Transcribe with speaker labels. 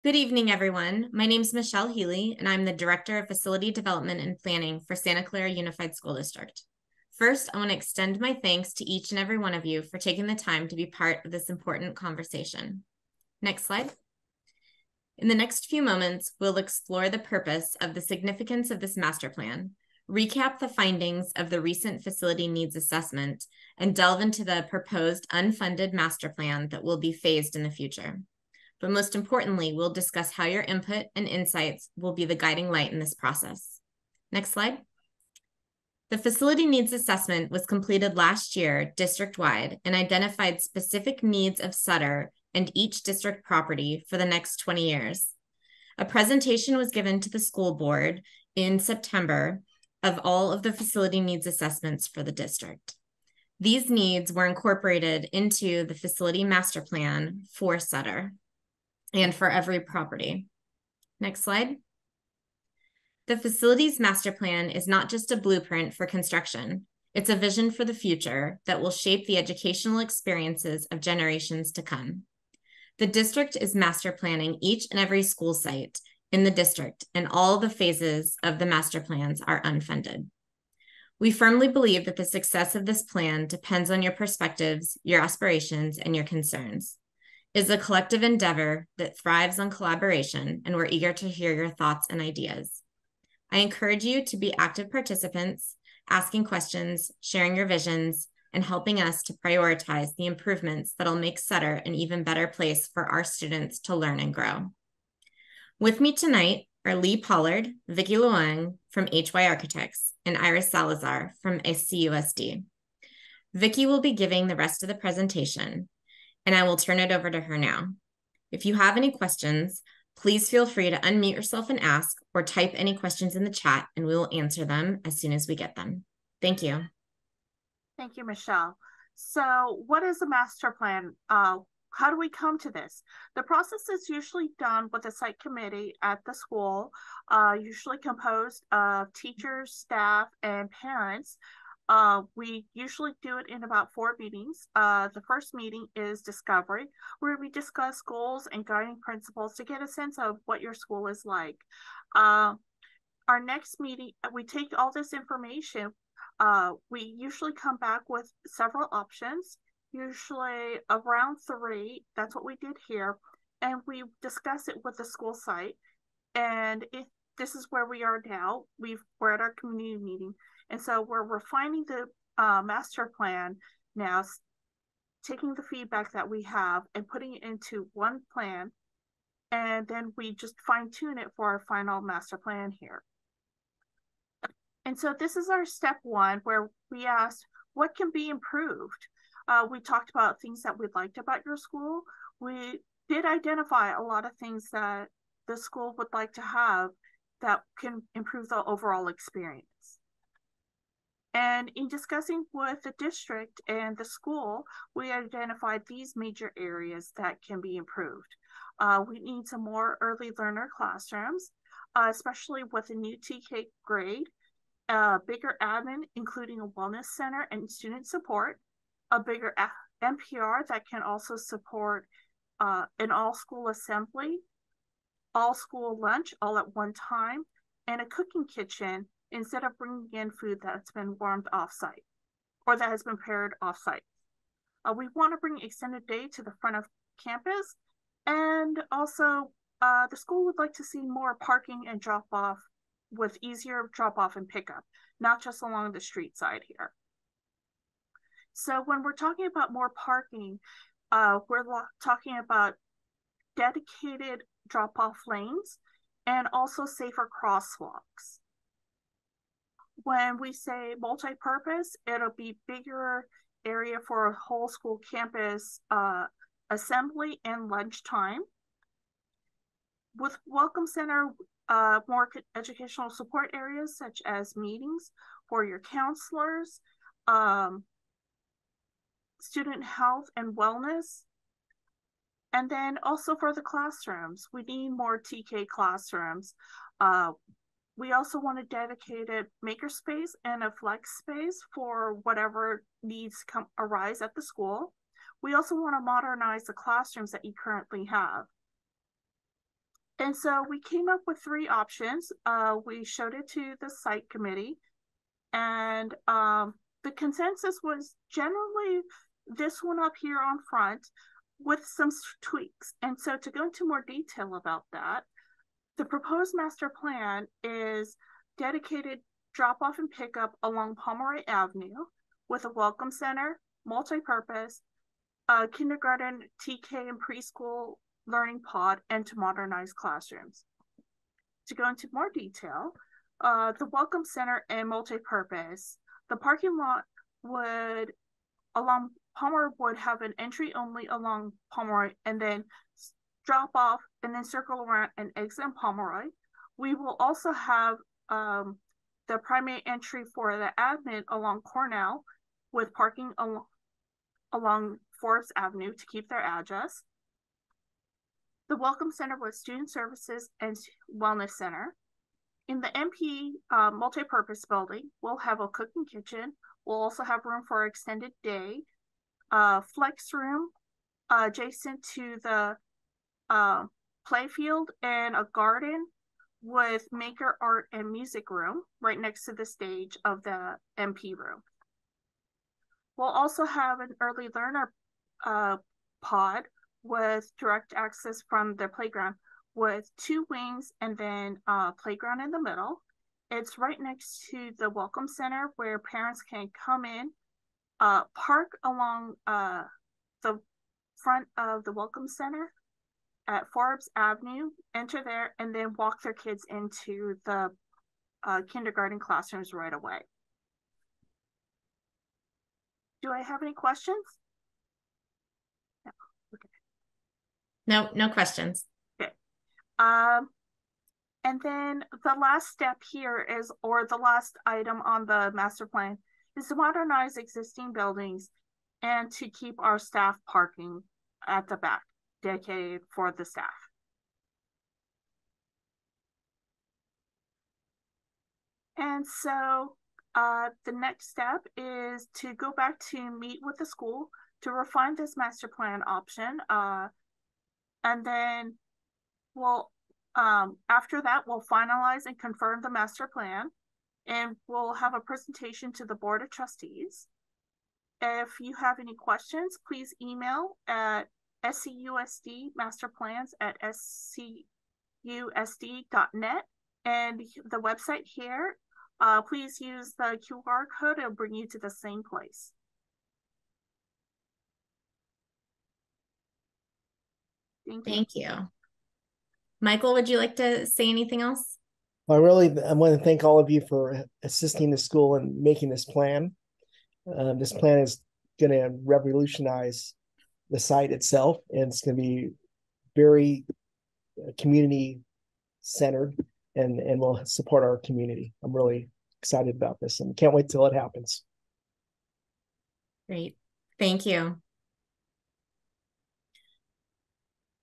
Speaker 1: Good evening, everyone. My name is Michelle Healy, and I'm the Director of Facility Development and Planning for Santa Clara Unified School District. First, I want to extend my thanks to each and every one of you for taking the time to be part of this important conversation. Next slide. In the next few moments, we'll explore the purpose of the significance of this master plan, recap the findings of the recent facility needs assessment, and delve into the proposed unfunded master plan that will be phased in the future. But most importantly, we'll discuss how your input and insights will be the guiding light in this process. Next slide. The facility needs assessment was completed last year district-wide and identified specific needs of Sutter and each district property for the next 20 years. A presentation was given to the school board in September of all of the facility needs assessments for the district. These needs were incorporated into the facility master plan for Sutter and for every property. Next slide. The facilities master plan is not just a blueprint for construction. It's a vision for the future that will shape the educational experiences of generations to come. The district is master planning each and every school site in the district, and all the phases of the master plans are unfunded. We firmly believe that the success of this plan depends on your perspectives, your aspirations, and your concerns. It is a collective endeavor that thrives on collaboration, and we're eager to hear your thoughts and ideas. I encourage you to be active participants, asking questions, sharing your visions, and helping us to prioritize the improvements that'll make Sutter an even better place for our students to learn and grow. With me tonight are Lee Pollard, Vicki Luang from HY Architects, and Iris Salazar from SCUSD. Vicki will be giving the rest of the presentation, and I will turn it over to her now. If you have any questions, please feel free to unmute yourself and ask, or type any questions in the chat, and we will answer them as soon as we get them. Thank you.
Speaker 2: Thank you, Michelle. So what is a master plan? How do we come to this? The process is usually done with a site committee at the school, usually composed of teachers, staff, and parents. We usually do it in about 4 meetings. The first meeting is discovery, where we discuss goals and guiding principles to get a sense of what your school is like. Our next meeting, we take all this information. We usually come back with several options, usually around 3. That's what we did here. And we discuss it with the school site. And this is where we are now. We're at our community meeting. And so we're refining the master plan now, taking the feedback that we have and putting it into one plan. And then we just fine tune it for our final master plan here. And so this is our step 1, where we asked, what can be improved? We talked about things that we liked about your school. We did identify a lot of things that the school would like to have that can improve the overall experience. And in discussing with the district and the school, we identified these major areas that can be improved. We need some more early learner classrooms, especially with a new TK grade, bigger admin, including a wellness center and student support, a bigger NPR that can also support an all-school assembly, all-school lunch all at one time, and a cooking kitchen instead of bringing in food that's been warmed off-site or that has been prepared off-site. We want to bring extended day to the front of campus, and also the school would like to see more parking and drop-off with easier drop-off and pickup, not just along the street side here. So when we're talking about more parking, we're talking about dedicated drop-off lanes and also safer crosswalks. When we say multi-purpose, it'll be bigger area for a whole school campus assembly and lunchtime. With Welcome Center, more educational support areas such as meetings for your counselors, student health and wellness. And then also for the classrooms, we need more TK classrooms. We also want a dedicated makerspace and a flex space for whatever needs arise at the school. We also want to modernize the classrooms that you currently have. And so we came up with 3 options. We showed it to the site committee, and the consensus was generally this one up here on front with some tweaks. And so to go into more detail about that, the proposed master plan is dedicated drop-off and pickup along Pomeroy Avenue with a welcome center, multi-purpose, kindergarten, TK, and preschool learning pod, and to modernize classrooms. To go into more detail, the welcome center and multi-purpose, the parking lot would along Pomeroy would have an entry only along Pomeroy and then drop off and then circle around and exit in Pomeroy. We will also have the primary entry for the admin along Cornell with parking along Forbes Avenue to keep their address. The Welcome Center with Student Services and Wellness Center. In the MP multi-purpose building, we'll have a cooking kitchen. We'll also have room for extended day, flex room adjacent to the playfield, and a garden with maker art and music room right next to the stage of the MP room. We'll also have an early learner pod with direct access from the playground with 2 wings and then playground in the middle. It's right next to the Welcome Center where parents can come in, park along the front of the Welcome Center at Forbes Avenue, enter there, and then walk their kids into the kindergarten classrooms right away. Do I have any questions? No. Okay.
Speaker 1: No questions.
Speaker 2: Okay. And then the last step here is, or the last item on the master plan, is to modernize existing buildings and to keep our staff parking at the back, dedicated for the staff. And so the next step is to go back to meet with the school to refine this master plan option. And then we'll, after that, we'll finalize and confirm the master plan, and we'll have a presentation to the Board of Trustees. If you have any questions, please email at scusdmasterplans@scusd.net, and the website here, please use the QR code. It'll bring you to the same place.
Speaker 1: Thank you. Michael, would you like to say anything else?
Speaker 3: I want to thank all of you for assisting the school in making this plan. This plan is going to revolutionize the site itself, and it's going to be very community centered and will support our community. I'm really excited about this and can't wait till it happens.
Speaker 1: Great. Thank you.